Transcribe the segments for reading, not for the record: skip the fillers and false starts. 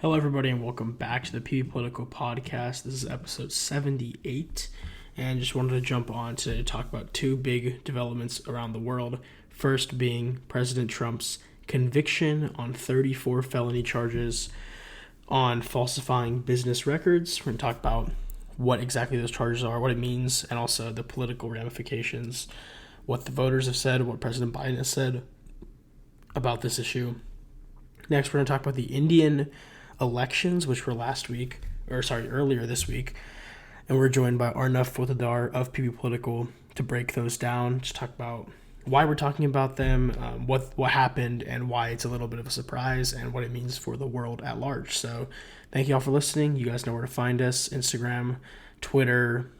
Hello, everybody, and welcome back to the PBPolitical podcast. This is episode 78, and just wanted to jump on to talk about two big developments around the world. First being President Trump's conviction on 34 felony charges on falsifying business records. We're going to talk about what exactly those charges are, what it means, and also the political ramifications, what the voters have said, what President Biden has said about this issue. Next, we're going to talk about the Indian elections, which were earlier this week, and we're joined by Arnav Fotedar of PBPolitical to break those down, to talk about why we're talking about them, what happened, and why it's a little bit of a surprise, and what it means for the world at large. So thank you all for listening. You guys know where to find us: Instagram, Twitter,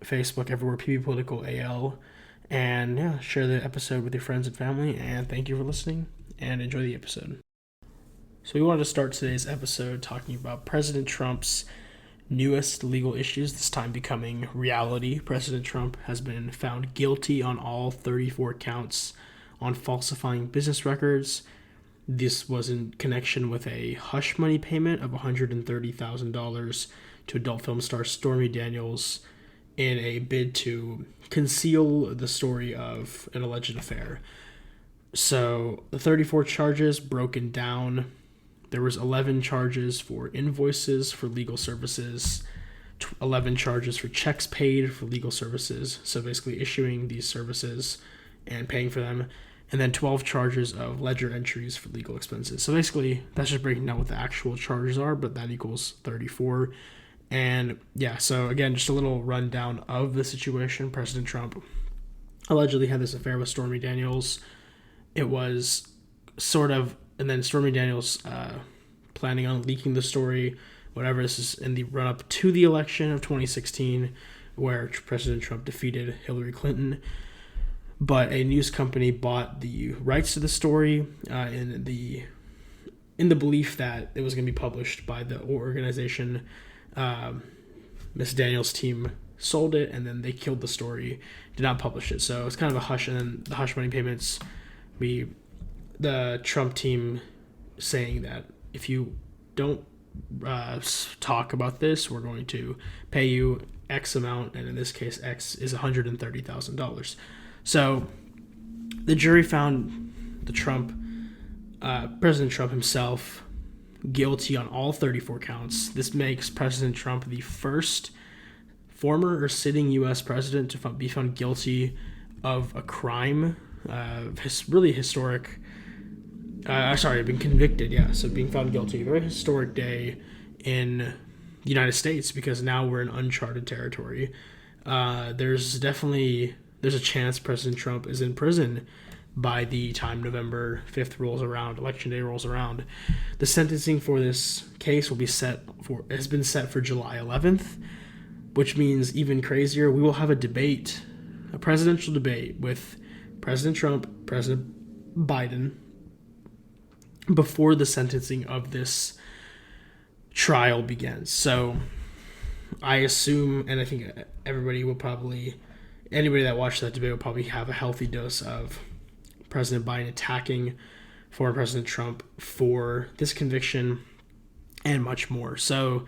Facebook, everywhere, PBPolitical and share the episode with your friends and family, and thank you for listening, and enjoy the episode. So we wanted to start today's episode talking about President Trump's newest legal issues, this time becoming reality. President Trump has been found guilty on all 34 counts on falsifying business records. This was in connection with a hush money payment of $130,000 to adult film star Stormy Daniels in a bid to conceal the story of an alleged affair. So the 34 charges broken down. There was 11 charges for invoices for legal services, 11 charges for checks paid for legal services, so basically issuing these services and paying for them, and then 12 charges of ledger entries for legal expenses. So basically, that's just breaking down what the actual charges are, but that equals 34. And so again, just a little rundown of the situation. President Trump allegedly had this affair with Stormy Daniels. It was and then Stormy Daniels planning on leaking the story, whatever. This is in the run-up to the election of 2016, where President Trump defeated Hillary Clinton. But a news company bought the rights to the story in the belief that it was going to be published by the organization. Miss Daniels' team sold it, and then they killed the story, did not publish it. So it's kind of a hush, and then the hush money payments, the Trump team saying that if you don't talk about this, we're going to pay you X amount, and in this case, X is $130,000. So the jury found President Trump himself guilty on all 34 counts. This makes President Trump the first former or sitting U.S. president to be found guilty of a crime, really historic. Been convicted, so being found guilty. A very historic day in the United States, because now we're in uncharted territory. There's a chance President Trump is in prison by the time November 5th rolls around, Election Day rolls around. The sentencing for this case has been set for July 11th, which means even crazier, we will have a presidential debate with President Trump, President Biden, before the sentencing of this trial begins. So I assume, and I think anybody that watched that debate will probably have a healthy dose of President Biden attacking former President Trump for this conviction and much more. So,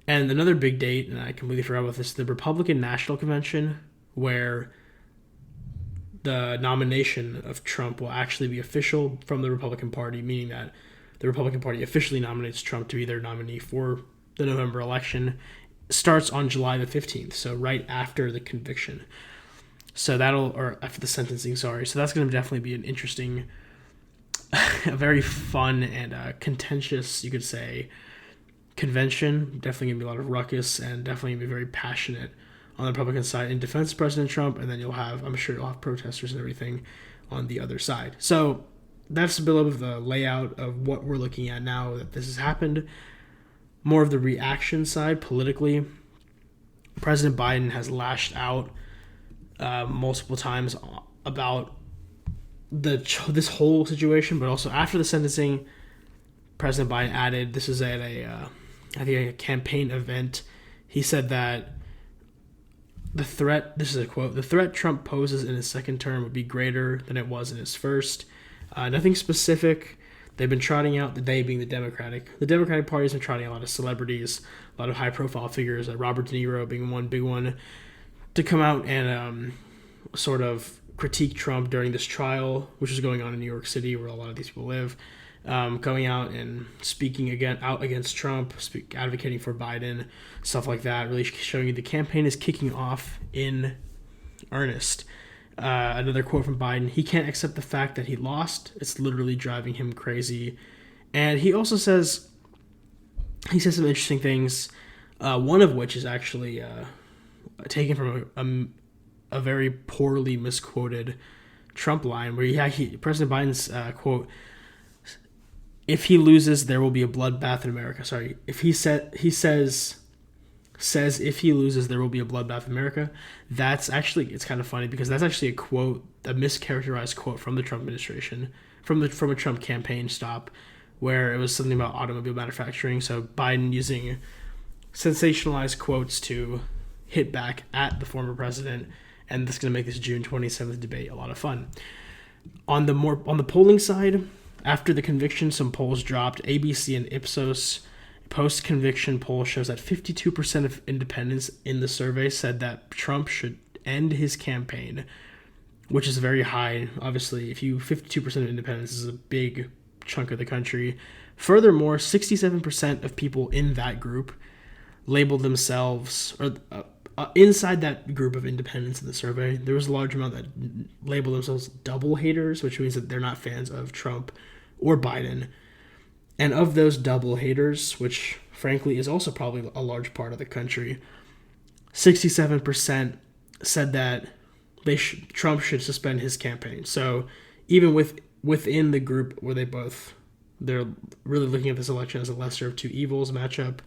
and another big date, and I completely forgot about this, the Republican National Convention, where the nomination of Trump will actually be official from the Republican Party, meaning that the Republican Party officially nominates Trump to be their nominee for the November election. Starts on July the 15th, so right after the conviction. So after the sentencing, So that's going to definitely be an interesting, a very fun and contentious, you could say, convention. Definitely going to be a lot of ruckus, and definitely going to be very passionate on the Republican side in defense of President Trump, and then I'm sure you'll have protesters and everything on the other side. So that's a bit of the layout of what we're looking at now that this has happened. More of the reaction side politically. President Biden has lashed out multiple times about this whole situation, but also after the sentencing, President Biden added, this is at a campaign event, he said that this is a quote, "The threat Trump poses in his second term would be greater than it was in his first." Nothing specific. they've been trotting out, they being the Democratic Party's been trotting out a lot of celebrities, a lot of high-profile figures, Robert De Niro being one big one, to come out and sort of critique Trump during this trial, which is going on in New York City, where a lot of these people live, going out and speaking out against Trump, advocating for Biden, stuff like that, really showing you the campaign is kicking off in earnest. Another quote from Biden: "He can't accept the fact that he lost. It's literally driving him crazy." And he also says some interesting things, one of which is actually taken from a very poorly misquoted Trump line, where President Biden's quote: "If he loses, there will be a bloodbath in America." Sorry, he says if he loses, there will be a bloodbath in America. That's actually, it's kind of funny because that's actually a quote, a mischaracterized quote from the Trump administration, from a Trump campaign stop, where it was something about automobile manufacturing. So Biden using sensationalized quotes to hit back at the former president, and this is going to make this June 27th debate a lot of fun. On the polling side, after the conviction, some polls dropped. ABC and Ipsos post-conviction poll shows that 52% of independents in the survey said that Trump should end his campaign, which is very high. Obviously, 52% of independents is a big chunk of the country. Furthermore, 67% of people in that group labeled themselves, or inside that group of independents in the survey, there was a large amount that labeled themselves double haters, which means that they're not fans of Trump or Biden. And of those double haters, which frankly is also probably a large part of the country, 67% said that Trump should suspend his campaign. So even within the group where they're really looking at this election as a lesser of two evils matchup,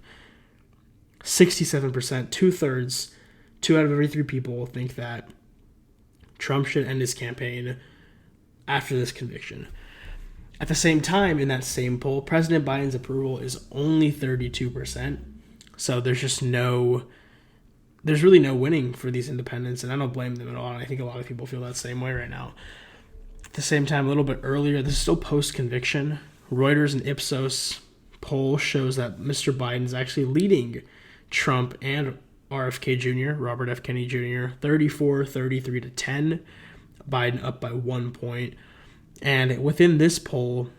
67%, 2/3, 2 out of every 3 people think that Trump should end his campaign after this conviction. At the same time, in that same poll, President Biden's approval is only 32%. So there's really no winning for these independents, and I don't blame them at all. And I think a lot of people feel that same way right now. At the same time, a little bit earlier, this is still post-conviction, Reuters and Ipsos poll shows that Mr. Biden is actually leading Trump and RFK Jr., Robert F. Kennedy Jr., 34-33 to 10. Biden up by 1 point. And within this poll,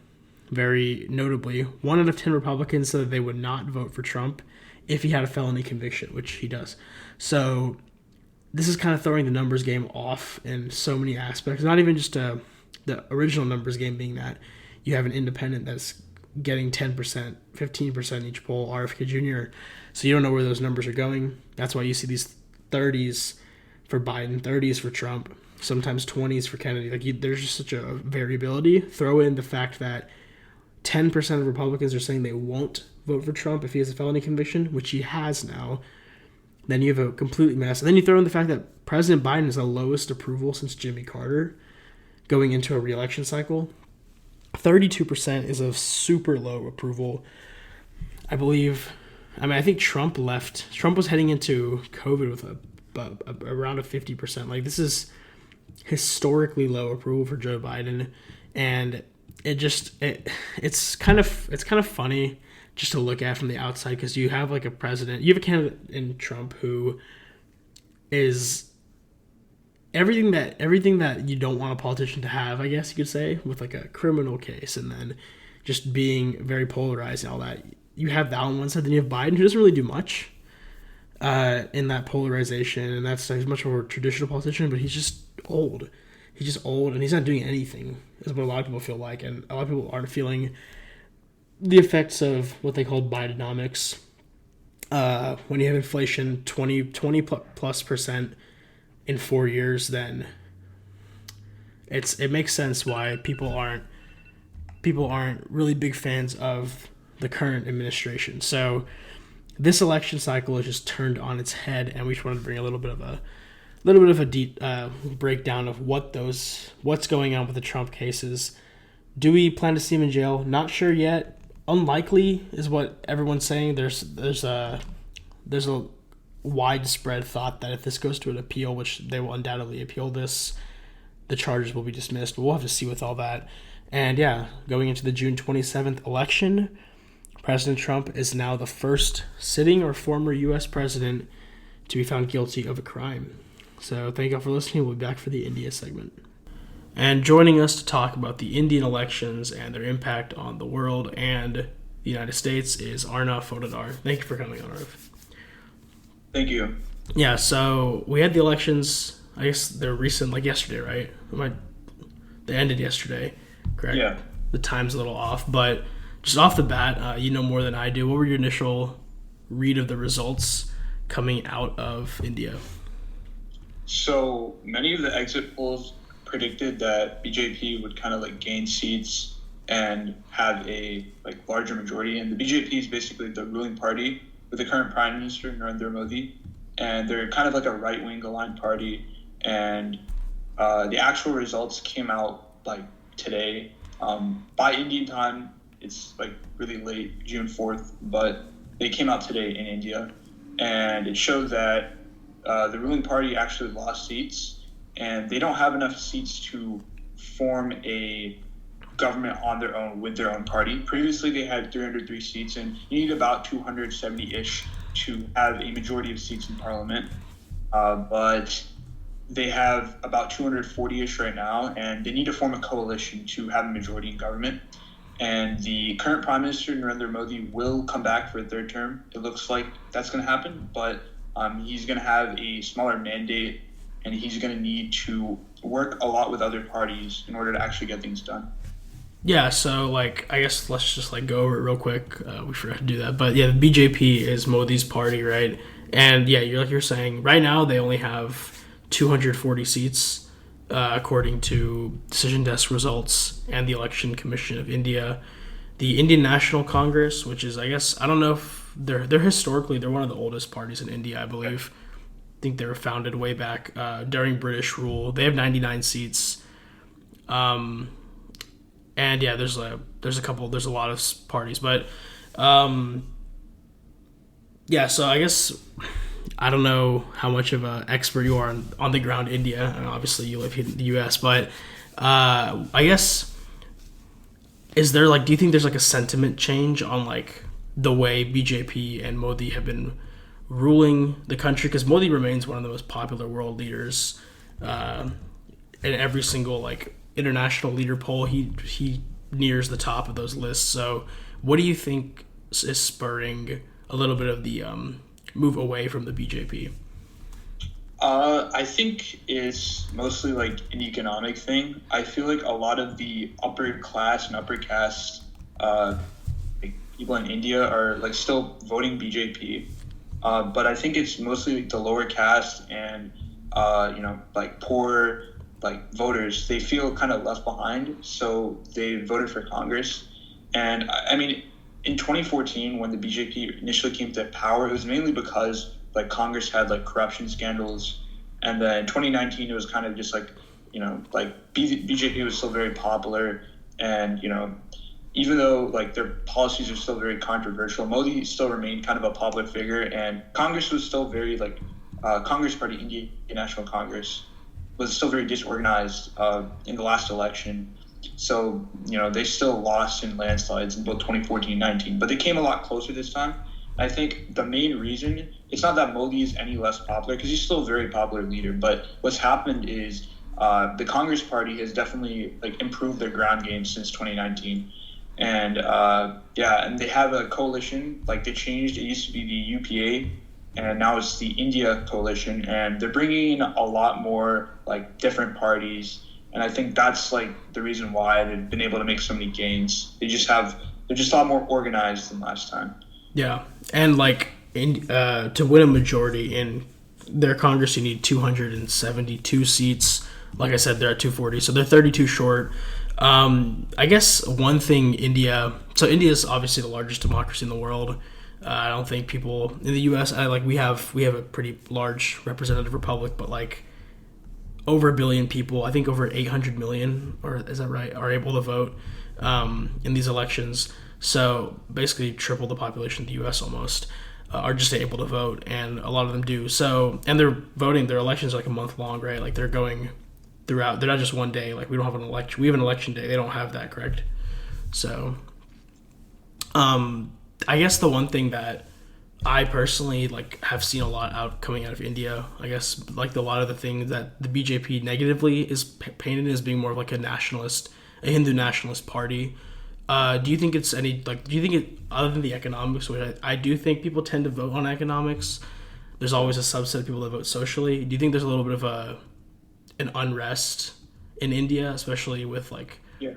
very notably, 1 out of 10 Republicans said that they would not vote for Trump if he had a felony conviction, which he does. So this is kind of throwing the numbers game off in so many aspects. Not even just the original numbers game being that you have an independent that's getting 10%, 15% each poll, RFK Jr. So you don't know where those numbers are going. That's why you see these 30s for Biden, 30s for Trump, sometimes 20s for Kennedy. There's just such a variability. Throw in the fact that 10% of Republicans are saying they won't vote for Trump if he has a felony conviction, which he has now. Then you have a complete mess. And then you throw in the fact that President Biden is the lowest approval since Jimmy Carter going into a re-election cycle. 32% is a super low approval. I think Trump left. Trump was heading into COVID with around a 50%. This is historically low approval for Joe Biden, and it's kind of funny just to look at from the outside, because you have a candidate in Trump who is everything that you don't want a politician to have, I guess you could say, with a criminal case, and then just being very polarized and all that. You have that on one side, then you have Biden, who doesn't really do much in that polarization, and he's much more a traditional politician, but he's just old. He's just old, and he's not doing anything, is what a lot of people feel like, and a lot of people aren't feeling the effects of what they call Bidenomics. When you have inflation 20 plus percent in 4 years, then it makes sense why people aren't really big fans of the current administration. So this election cycle is just turned on its head, and we just wanted to bring a little bit of a deep breakdown of what's going on with the Trump cases. Do we plan to see him in jail? Not sure yet. Unlikely is what everyone's saying. There's a widespread thought that if this goes to an appeal, which they will undoubtedly appeal this, the charges will be dismissed. But we'll have to see with all that. And yeah, going into the June 27th election, President Trump is now the first sitting or former U.S. president to be found guilty of a crime. So thank you all for listening. We'll be back for the India segment. And joining us to talk about the Indian elections and their impact on the world and the United States is Arnav Fotedar. Thank you for coming, Arnav. Thank you. Yeah, so we had the elections, I guess they're recent, like yesterday, right? They ended yesterday, correct? Yeah. The time's a little off, but just off the bat, you know more than I do. What were your initial read of the results coming out of India? So many of the exit polls predicted that BJP would kind of like gain seats and have a like larger majority. And the BJP is basically the ruling party with the current Prime Minister, Narendra Modi. And they're kind of like a right-wing aligned party. And the actual results came out like today. By Indian time, it's like really late, June 4th, but they came out today in India. And it showed that the ruling party actually lost seats, and they don't have enough seats to form a government on their own with their own party. Previously, they had 303 seats, and you need about 270-ish to have a majority of seats in parliament. But they have about 240-ish right now, and they need to form a coalition to have a majority in government. And the current Prime Minister, Narendra Modi, will come back for a third term. It looks like that's going to happen, but he's going to have a smaller mandate, and he's going to need to work a lot with other parties in order to actually get things done. Yeah, so like I guess let's just like go over it real quick. We forgot to do that, but yeah, the BJP is Modi's party, right? And yeah, you're saying right now they only have 240 seats, according to Decision Desk results and the Election Commission of India. The Indian National Congress, which is, I guess, I don't know if they're historically, they're one of the oldest parties in India, I believe. I think they were founded way back during British rule. They have 99 seats. And yeah, there's a lot of parties, but yeah, so I guess I don't know how much of an expert you are on the ground India, and obviously you live in the US, but I guess do you think there's like a sentiment change on like the way BJP and Modi have been ruling the country? Because Modi remains one of the most popular world leaders in every single like international leader poll. He nears the top of those lists. So what do you think is spurring a little bit of the move away from the BJP? I think it's mostly like an economic thing. I feel like a lot of the upper class and upper caste like people in India are like still voting BJP, but I think it's mostly like the lower caste and like poor like voters. They feel kind of left behind, so they voted for Congress. And I mean, in 2014, when the BJP initially came to power, it was mainly because like Congress had like corruption scandals, and then in 2019 it was kind of just like like BJP was still very popular, and even though like their policies are still very controversial, Modi still remained kind of a popular figure, and Congress was still very like Congress Party, Indian National Congress, was still very disorganized in the last election. So, they still lost in landslides in both 2014 and 19, but they came a lot closer this time. I think the main reason, it's not that Modi is any less popular, because he's still a very popular leader, but what's happened is the Congress Party has definitely like improved their ground game since 2019. And and they have a coalition, like they changed, it used to be the UPA, and now it's the India coalition, and they're bringing in a lot more like different parties. And I think that's like the reason why they've been able to make so many gains. They're just a lot more organized than last time. Yeah, and like to win a majority in their Congress, you need 272 seats. Like I said, they're at 240, so they're 32 short. I guess one thing so India is obviously the largest democracy in the world. I don't think people in the U.S. We have a pretty large representative republic, but like over 1 billion people, I think over 800 million, or is that right, are able to vote in these elections. So basically triple the population of the U.S. almost are just able to vote, and a lot of them do. So, and they're voting, their elections are like a month long, right? Like they're going throughout. They're not just one day. Like we don't have an election. We have an election day. They don't have that, correct? So, I guess the one thing that I personally like have seen a lot coming out of India. I guess like a lot of the things that the BJP negatively is painted as being more of like a Hindu nationalist party. Do you think it's any like? Do you think it other than the economics, which I do think people tend to vote on economics? There's always a subset of people that vote socially. Do you think there's a little bit of an unrest in India, especially with like? Yeah.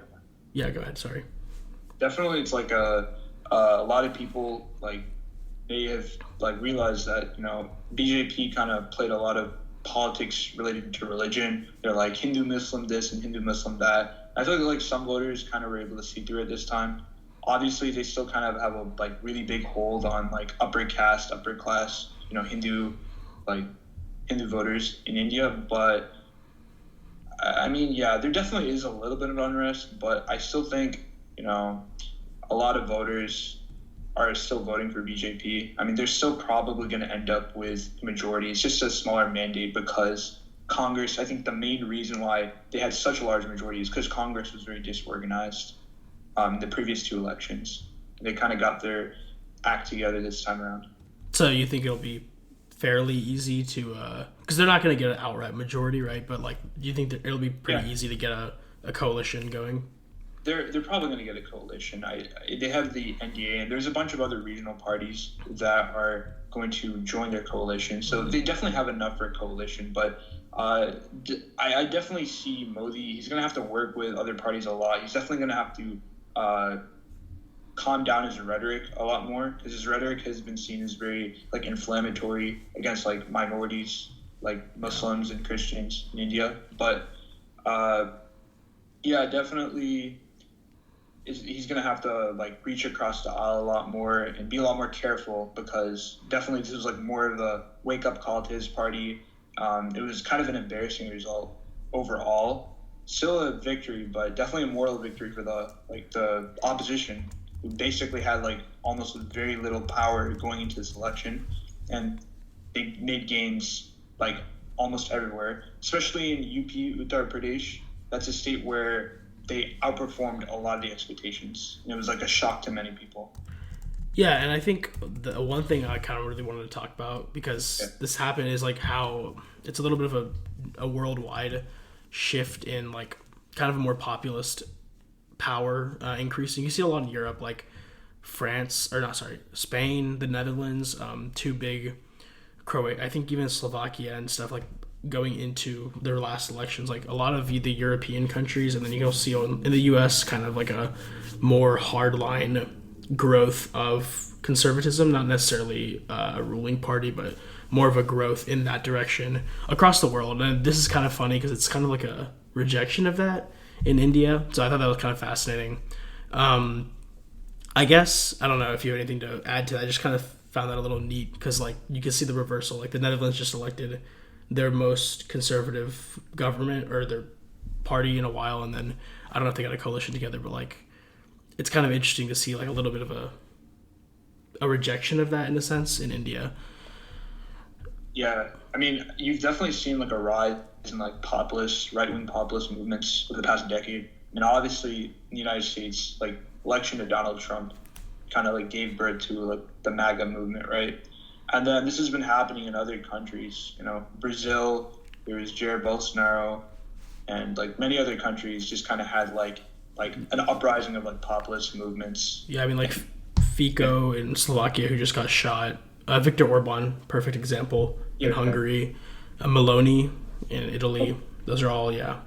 Yeah, go ahead. Sorry. Definitely, it's like a lot of people like they have like realized that BJP kind of played a lot of politics related to religion. They're like Hindu Muslim this and Hindu Muslim that. I feel like some voters kind of were able to see through it this time. Obviously, they still kind of have a like really big hold on like upper caste, upper class, Hindu voters in India. But I mean, yeah, there definitely is a little bit of unrest, but I still think a lot of voters are still voting for BJP. I mean, they're still probably going to end up with a majority. It's just a smaller mandate because Congress, I think the main reason why they had such a large majority is because Congress was very disorganized the previous two elections. They kind of got their act together this time around. So you think it'll be fairly easy to, because they're not going to get an outright majority, right? But like, do you think that it'll be pretty easy to get a coalition going? They're probably going to get a coalition. They have the NDA, and there's a bunch of other regional parties that are going to join their coalition. So they definitely have enough for a coalition. But I definitely see Modi. He's going to have to work with other parties a lot. He's definitely going to have to calm down his rhetoric a lot more, because his rhetoric has been seen as very like inflammatory against like minorities, like Muslims and Christians in India. But yeah, definitely. He's going to have to like reach across the aisle a lot more and be a lot more careful, because definitely this was like more of a wake-up call to his party. It was kind of an embarrassing result overall. Still a victory, but definitely a moral victory for the opposition, who basically had like almost very little power going into this election, and they made gains like almost everywhere, especially in UP, Uttar Pradesh. That's a state where they outperformed a lot of the expectations. And it was like a shock to many people. Yeah, and I think the one thing I kind of really wanted to talk about, because this happened, is like how it's a little bit of a worldwide shift in like kind of a more populist power increasing. You see a lot in Europe, like Spain, the Netherlands, two big Croatia, I think even Slovakia and stuff, like going into their last elections, like a lot of the European countries, and then you can see in the US kind of like a more hardline growth of conservatism, not necessarily a ruling party, but more of a growth in that direction across the world. And this is kind of funny because it's kind of like a rejection of that in India. So I thought that was kind of fascinating. I guess, I don't know if you have anything to add to that. I just kind of found that a little neat because like you can see the reversal. Like the Netherlands just elected their most conservative government or their party in a while, and then I don't know if they got a coalition together, but like it's kind of interesting to see like a little bit of a rejection of that in a sense in India. Yeah, I mean, you've definitely seen like a rise in like right-wing populist movements over the past decade. I mean, obviously in the United States, like election to Donald Trump kind of like gave birth to like the MAGA movement, right? And then this has been happening in other countries, Brazil, there was Jair Bolsonaro, and like many other countries just kind of had like an uprising of like populist movements. Yeah, I mean like Fico in Slovakia, who just got shot. Viktor Orban, perfect example, in Hungary. Meloni in Italy. Those are all, yeah.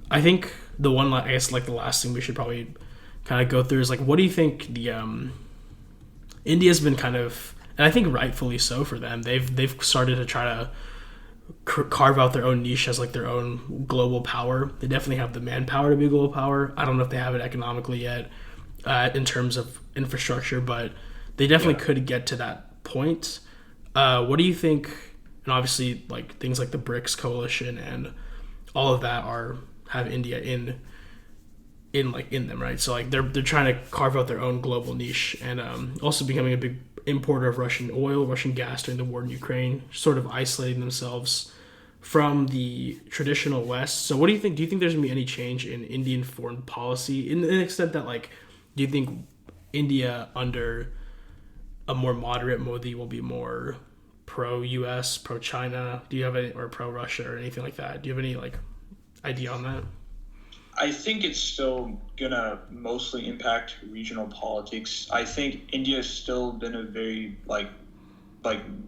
I think the one, I guess like the last thing we should probably kind of go through is like, what do you think the India's been kind of, and I think rightfully so for them, they've started to try to carve out their own niche as like their own global power. They definitely have the manpower to be a global power. I don't know if they have it economically yet in terms of infrastructure, but they definitely could get to that point. What do you think? And obviously like things like the BRICS coalition and all of that have India in them, right? So like they're trying to carve out their own global niche, and also becoming a big importer of Russian oil, Russian gas during the war in Ukraine, sort of isolating themselves from the traditional West. So what do you think? Do you think there's going to be any change in Indian foreign policy in the extent that, like, do you think India under a more moderate Modi will be more pro-US, pro-China? Do you have any, or pro-Russia or anything like that? Do you have any, like, idea on that? I think it's still gonna mostly impact regional politics. I think India's still been a very like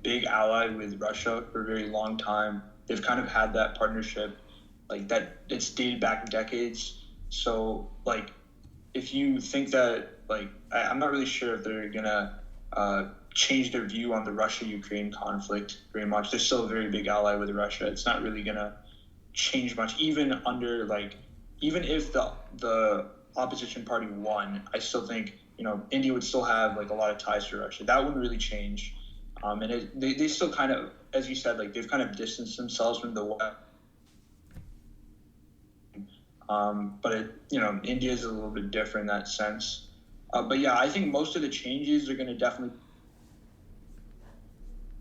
big ally with Russia for a very long time. They've kind of had that partnership, like that it's dated back decades. So like, if you think that like, I'm not really sure if they're gonna change their view on the Russia-Ukraine conflict very much. They're still a very big ally with Russia. It's not really gonna change much, even under like, even if the opposition party won. I still think India would still have like a lot of ties to Russia. That wouldn't really change. And they still kind of, as you said, like they've kind of distanced themselves from the West. But India is a little bit different in that sense. But yeah, I think most of the changes are going to definitely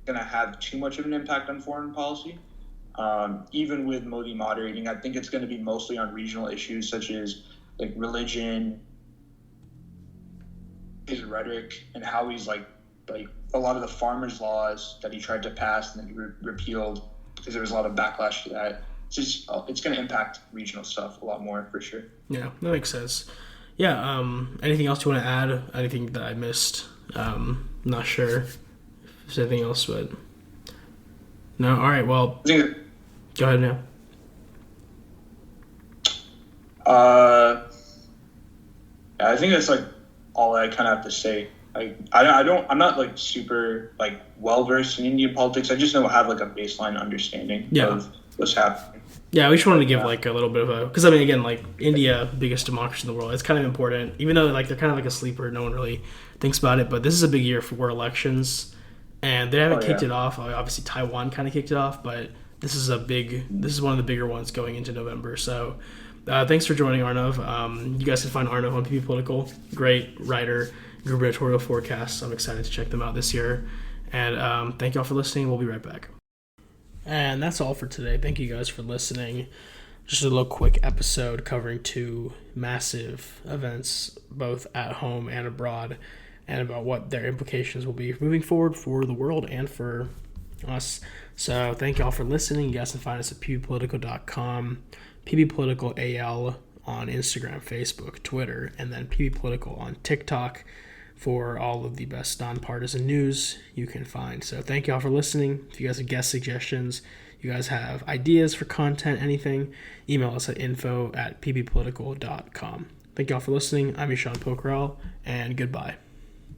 have too much of an impact on foreign policy. Even with Modi moderating, I think it's going to be mostly on regional issues such as like religion, his rhetoric, and how he's like a lot of the farmers' laws that he tried to pass and then he repealed because there was a lot of backlash to that. It's going to impact regional stuff a lot more for sure. Yeah, that makes sense. Yeah. Anything else you want to add? Anything that I missed? Not sure if there's anything else, but no. All right. Well, go ahead now. I think that's like all I kind of have to say. I'm not like super like well versed in Indian politics. I just have like a baseline understanding of what's happening. Yeah, we just wanted to give like a little bit of a, because I mean, again, like India, biggest democracy in the world, it's kind of important, even though like they're kind of like a sleeper, no one really thinks about it. But this is a big year for elections, and they haven't kicked it off. Obviously, Taiwan kind of kicked it off, but this is one of the bigger ones going into November. So thanks for joining, Arnav. You guys can find Arnav on PBPolitical. Great writer, gubernatorial forecasts. I'm excited to check them out this year. And thank you all for listening. We'll be right back. And that's all for today. Thank you guys for listening. Just a little quick episode covering two massive events, both at home and abroad, and about what their implications will be moving forward for the world and for us. So thank you all for listening. You guys can find us at pbpolitical.com, pbpolitical.al on Instagram, Facebook, Twitter, and then pbpolitical on TikTok for all of the best nonpartisan news you can find. So thank you all for listening. If you guys have guest suggestions, you guys have ideas for content, anything, email us at info@pbpolitical.com. Thank you all for listening. I'm Eshan Pokhrel, and goodbye.